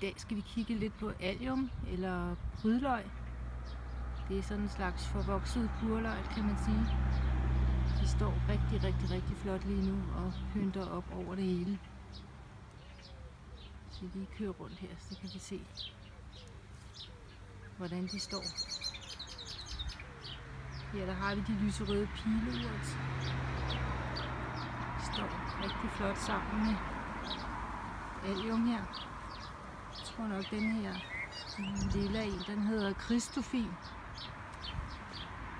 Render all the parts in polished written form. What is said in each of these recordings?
dag skal vi kigge lidt på allium eller prydløg. Det er sådan en slags forvokset purløg, kan man sige. De står rigtig flot lige nu og pynter op over det hele. Så vi lige kører rundt her, så kan vi se, hvordan de står. Her der har vi de lyserøde pileurt. De står rigtig flot sammen med allium her. Jeg tror nok den her lille en, den hedder Kristofin.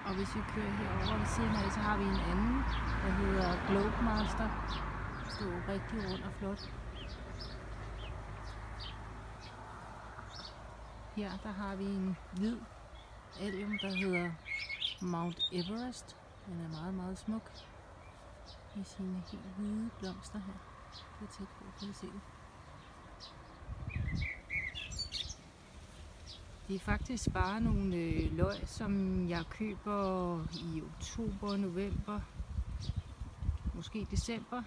Og hvis vi kører herover ved siden af, så har vi en anden, der hedder Globemaster. Den står rigtig rund og flot. Her der har vi en hvid allium, der hedder Mount Everest. Den er meget smuk i sine helt hvide blomster her. Det er tæt på, kan vi se det. Det er faktisk bare nogle løg, som jeg køber i oktober, november, måske december.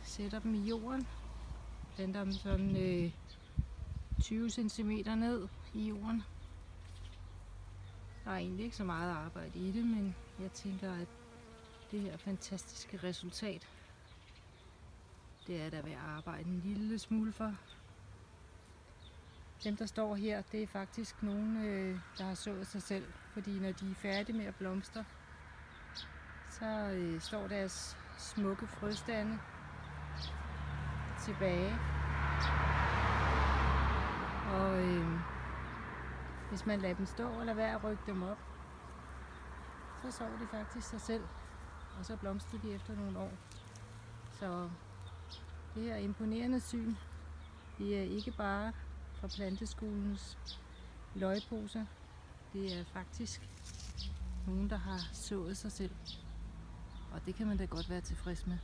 Sætter dem i jorden, planter dem sådan 20 cm ned i jorden. Der er egentlig ikke så meget arbejde i det, men jeg tænker, at det her fantastiske resultat, det er da værd at arbejde en lille smule for. Dem, der står her, det er faktisk nogen, der har sået sig selv, fordi når de er færdige med at blomstre, så står deres smukke frøstande tilbage. Og hvis man lader dem stå og lader være at rykke dem op, så sover de faktisk sig selv, og så blomstrer de efter nogle år. Så det her imponerende syn, det er ikke bare fra Planteskolens løgposer. Det er faktisk nogen, der har sået sig selv. Og det kan man da godt være tilfreds med.